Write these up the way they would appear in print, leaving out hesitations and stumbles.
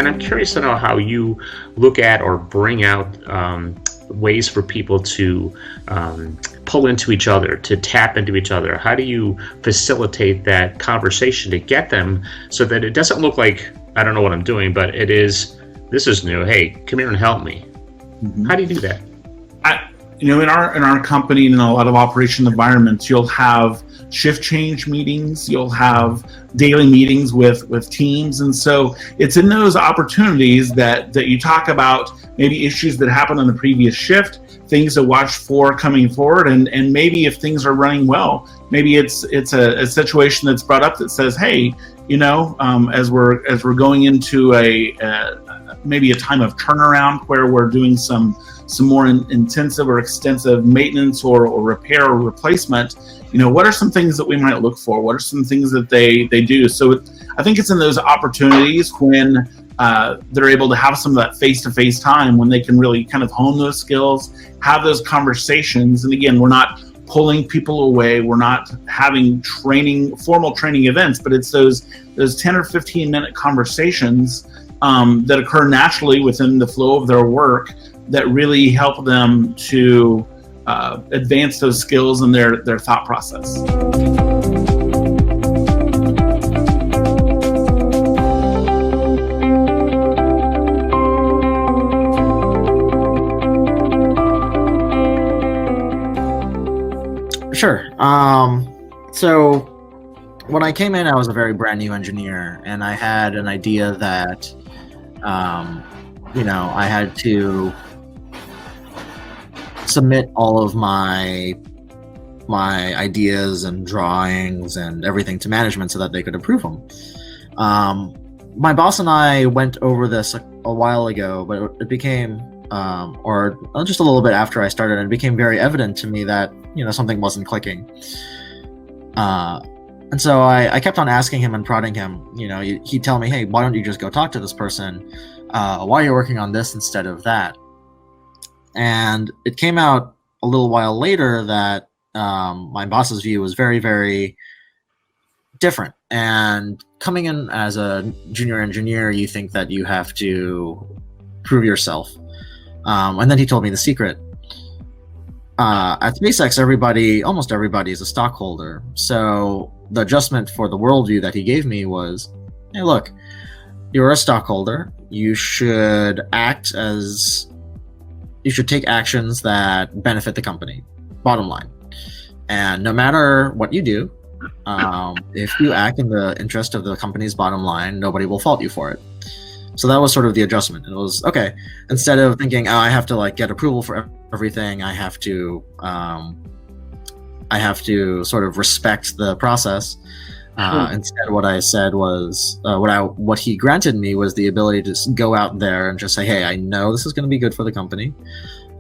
And I'm curious to know how you look at or bring out ways for people to pull into each other, to tap into each other. How do you facilitate that conversation to get them so that it doesn't look like, I don't know what I'm doing, but it is, this is new. Hey, come here and help me. Mm-hmm. How do you do that? In our company and in a lot of operation environments, you'll have shift change meetings, you'll have daily meetings with teams. And so it's in those opportunities that you talk about maybe issues that happened on the previous shift, things to watch for coming forward, and maybe if things are running well, maybe it's a situation that's brought up that says, hey, as we're going into maybe a time of turnaround where we're doing some more intensive or extensive maintenance or repair or replacement, what are some things that we might look for? What are some things that they do? So I think it's in those opportunities when they're able to have some of that face-to-face time when they can really kind of hone those skills, have those conversations. And again, we're not pulling people away. We're not having formal training events, but it's those 10 or 15 minute conversations that occur naturally within the flow of their work that really help them to advance those skills and their thought process. Sure. So when I came in, I was a very brand new engineer, and I had an idea that, I had to submit all of my ideas and drawings and everything to management so that they could approve them. My boss and I went over this a while ago, but it became, or just a little bit after I started, it became very evident to me that, something wasn't clicking. And so I kept on asking him and prodding him. He'd tell me, hey, why don't you just go talk to this person? Why are you working on this instead of that? And it came out a little while later that my boss's view was very, very different. And coming in as a junior engineer, you think that you have to prove yourself. And then he told me the secret. At SpaceX, almost everybody is a stockholder. So the adjustment for the worldview that he gave me was, hey, look, you're a stockholder. You should take actions that benefit the company, bottom line. And no matter what you do, if you act in the interest of the company's bottom line, nobody will fault you for it. So that was sort of the adjustment. It was, okay, instead of thinking, I have to get approval for everything, I have to sort of respect the process. Instead, what I said was, what he granted me was the ability to just go out there and just say, hey, I know this is going to be good for the company.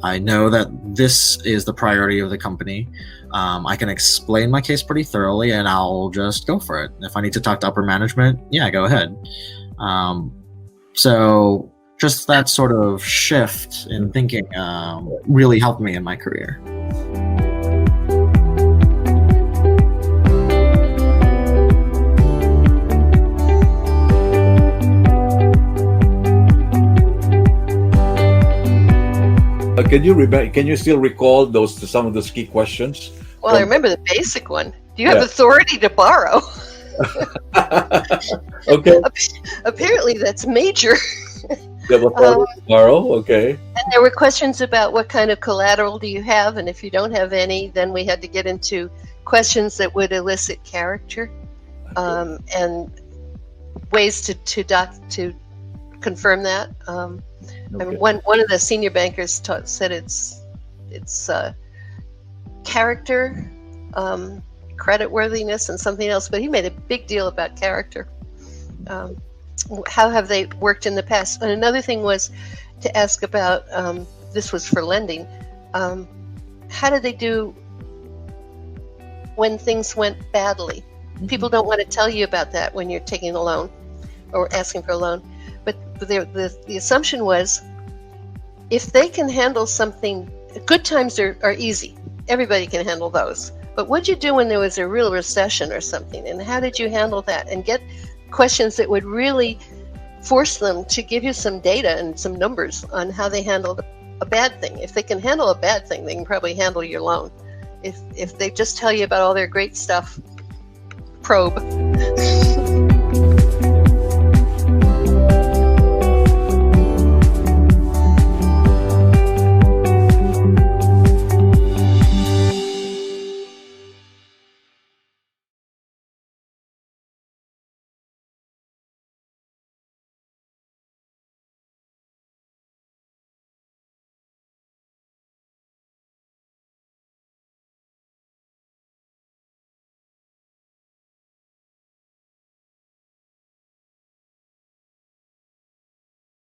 I know that this is the priority of the company. I can explain my case pretty thoroughly, and I'll just go for it. If I need to talk to upper management, yeah, go ahead. So just that sort of shift in thinking really helped me in my career. Can you still recall some of those key questions? Well, I remember the basic one. Do you have authority to borrow? Okay. Apparently, that's major. You have authority to borrow. Okay. And there were questions about what kind of collateral do you have, and if you don't have any, then we had to get into questions that would elicit character, and ways to confirm that. I mean, one of the senior bankers said it's character, creditworthiness, and something else, but he made a big deal about character. How have they worked in the past? And another thing was to ask about, this was for lending, how did they do when things went badly? Mm-hmm. People don't want to tell you about that when you're taking a loan or asking for a loan. But the assumption was, if they can handle something, good times are easy. Everybody can handle those. But what'd you do when there was a real recession or something? And how did you handle that? And get questions that would really force them to give you some data and some numbers on how they handled a bad thing. If they can handle a bad thing, they can probably handle your loan. If they just tell you about all their great stuff, probe.